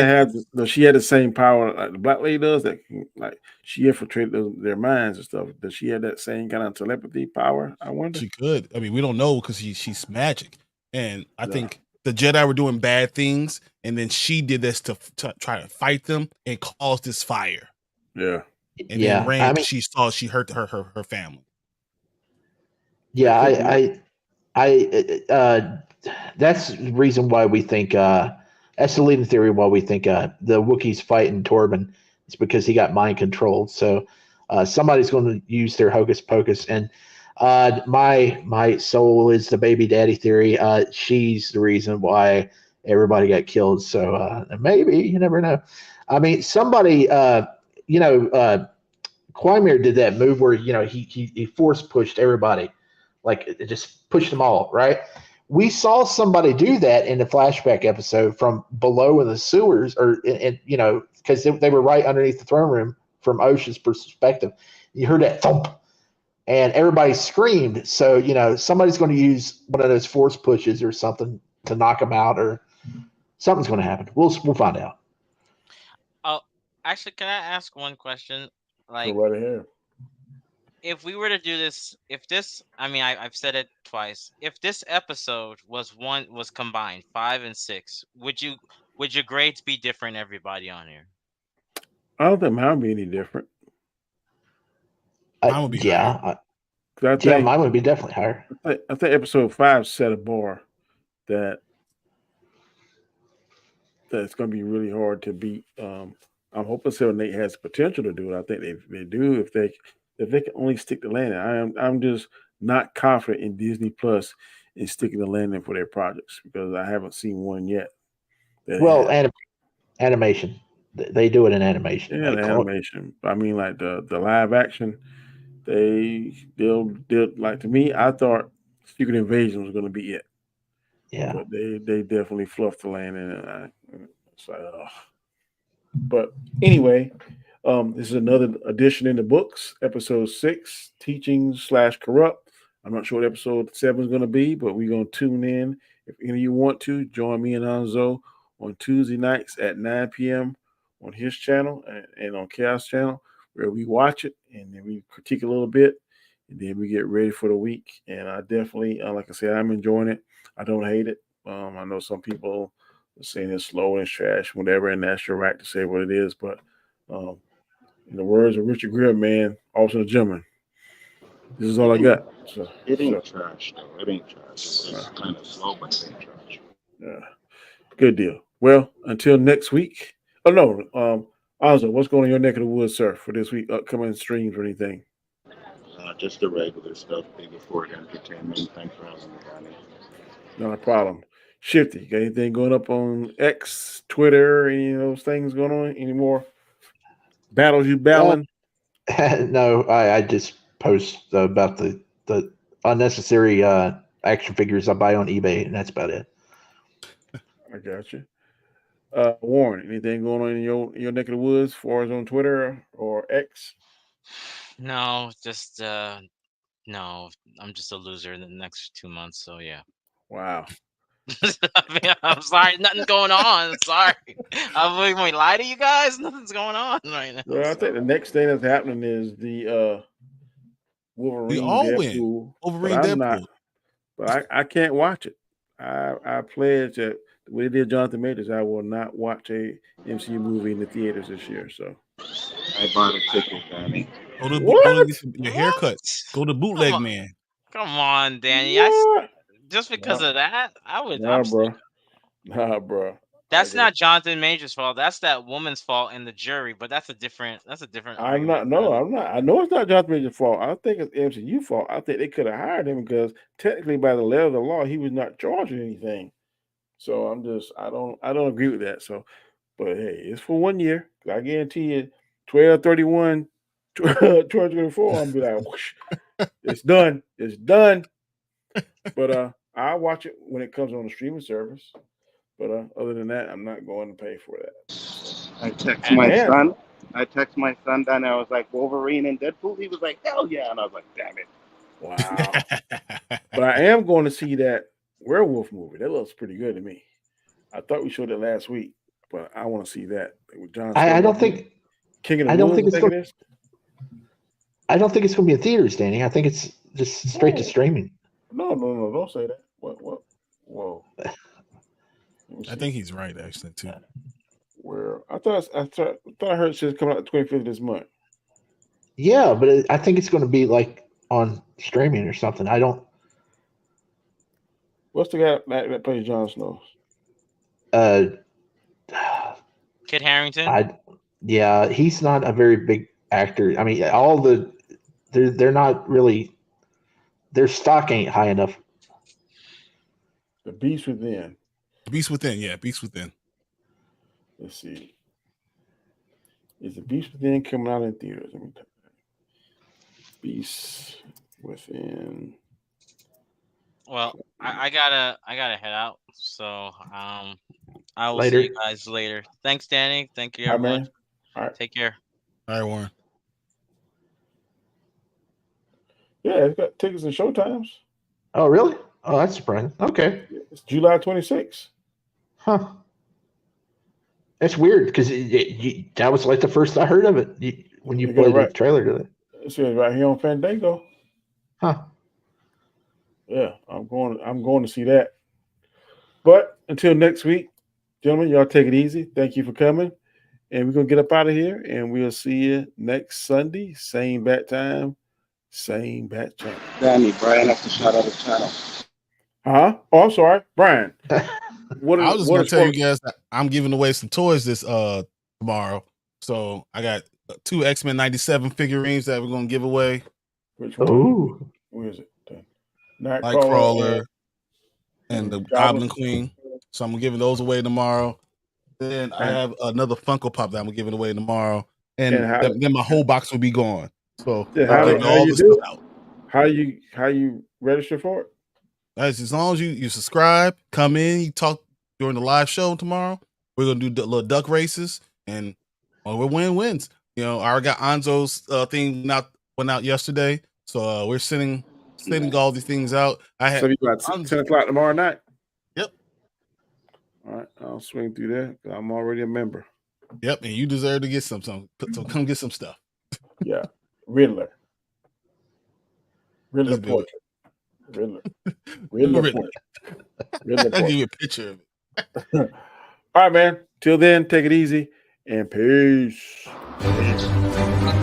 she had the same power like the black lady does. That like she infiltrated their minds and stuff. Does she have that same kind of telepathy power? I wonder. She could. I mean, we don't know, because she's magic, and I think the Jedi were doing bad things, and then she did this to try to fight them and cause this fire. Yeah. And then ran. She hurt her family. Yeah, that's the reason why we think that's the leading theory why we think the Wookiees fighting Torben is because he got mind controlled. So somebody's going to use their hocus pocus. And my soul is the baby daddy theory. She's the reason why everybody got killed. So maybe, you never know. I mean, somebody, Quimir did that move where, he force pushed everybody. Like, it just pushed them all, right? We saw somebody do that in the flashback episode from below in the sewers, because they were right underneath the throne room from Ocean's perspective. You heard that thump, and everybody screamed. So, somebody's going to use one of those force pushes or something to knock them out, or something's going to happen. We'll find out. Oh, actually, can I ask one question? Like, go right ahead. If we were to do this, I've said it twice. If this episode was combined 5 and 6, would your grades be different? Everybody on here? I don't think mine would be any different. Mine would be higher. Mine would be definitely higher. I think episode 5 set a bar that's going to be really hard to beat. I'm hoping 7 and 8 has potential to do it. I think they do if they can only stick the landing. I'm just not confident in Disney Plus and sticking the landing for their projects because I haven't seen one yet. Well, animation. They do it in animation. Yeah, the animation. I mean, like the live action. They'll like, to me, I thought Secret Invasion was going to be it. Yeah, but they definitely fluffed the landing, and it's like, ugh. But anyway, this is another edition in the books, episode 6, Teaching/Corrupt. I'm not sure what episode 7 is going to be, but we're going to tune in. If any of you want to, join me and Nzo on Tuesday nights at 9 p.m. on his channel and on Chaos channel, where we watch it and then we critique a little bit, and then we get ready for the week. And I definitely, like I said, I'm enjoying it. I don't hate it. I know some people are saying it's slow and it's trash, whatever, and that's your right to say what it is. But in the words of Richard Gere, man, also a gentleman, this is all I got. So, it ain't trash, though. It ain't trash. It's kind of slow, but it ain't trash. Yeah, good deal. Well, until next week. Oh no, Nzo, what's going on in your neck of the woods, sir, for this week? Upcoming streams or anything? Just the regular stuff. Big Afford Entertainment. Thanks for having me, Danny. Not a problem. Shifty, got anything going up on X, Twitter, any of those things going on? Any more battles you battling? No, I just post about the unnecessary action figures I buy on eBay, and that's about it. I got you. Warren, anything going on in your neck of the woods, as far as on Twitter or X? No, just no. I'm just a loser in the next 2 months. So yeah. Wow. I mean, I'm sorry, nothing's going on. Sorry, I'm going to lie to you guys. Nothing's going on right now. Well, I think the next thing that's happening is the Wolverine We all Deadpool. win. Wolverine Deadpool. Not, but I can't watch it. I pledge that the way they did Jonathan Majors, I will not watch a MCU movie in the theaters this year. So I bought a ticket, Danny. Go to get your haircut. Go to Bootleg Come on. Man. Come on, Danny. Just because of that, I would. Nah, bro. Nah, bro. That's not Jonathan Major's fault. That's that woman's fault in the jury. But that's a different. I'm not. No, I'm not. I know it's not Jonathan Major's fault. I think it's MCU fault. I think they could have hired him because technically, by the letter of the law, he was not charged with anything. So I'm just. I don't agree with that. So, but hey, it's for 1 year. I guarantee you, 12/31, 2024. I'm be like, whoosh, it's done. It's done. But I'll watch it when it comes on the streaming service. But other than that, I'm not going to pay for that. I text my son. Danny. I was like, Wolverine and Deadpool. He was like, hell yeah. And I was like, damn it. Wow. But I am going to see that werewolf movie. That looks pretty good to me. I thought we showed it last week, but I want to see that with John. I don't think. King of the I don't Woods, think it's going. I don't think it's going to be in theaters, Danny. I think it's just straight to streaming. No! Don't say that. What? Whoa! I think he's right, actually, too. Where I thought I heard shit's coming out the 25th of this month. Yeah, but I think it's going to be like on streaming or something. I don't. What's the guy that plays Jon Snow? Kit Harington. Yeah, he's not a very big actor. I mean, they're not really. Their stock ain't high enough. The Beast Within. Beast Within, yeah, Beast Within. Let's see. Is the Beast Within coming out in theaters? Let me tell you. Beast Within. Well, I gotta head out. So I will Later. see you guys later. Thanks, Danny. Thank you, everyone. All right. Take care. All right, Warren. Yeah, it's got tickets and showtimes. Oh, really? Oh, that's surprising. Okay. It's July 26th. Huh. That's weird because that was like the first I heard of it when you played the trailer to it. It says right here on Fandango. Huh. Yeah, I'm going to see that. But until next week, gentlemen, y'all take it easy. Thank you for coming. And we're going to get up out of here, and we'll see you next Sunday. Same bat time, same bat channel. Danny, Brian has to shout out his channel. Huh? Oh, I'm sorry. Brian. I was just going to tell you guys that I'm giving away some toys this tomorrow. So I got 2 X-Men 97 figurines that we're going to give away. Which one? Ooh. Where is it? Nightcrawler, and the Goblin. Goblin Queen. So I'm giving those away tomorrow. Then I have another Funko Pop that I'm giving away tomorrow, and then my whole box will be gone. So how you do it? Out. How you register for it? As long as you subscribe, come in, you talk during the live show tomorrow. We're gonna do little duck races, and we're wins. You know, I already got Nzo's thing went out yesterday, so we're sending all these things out. I had so you got 10 o'clock tomorrow night. Yep. All right, I'll swing through there. I'm already a member. Yep, and you deserve to get some. So come get some stuff. Yeah, Riddler Let's portrait. Riddler portrait. I'll give you a picture of it. All right, man. Till then, take it easy and peace. Peace.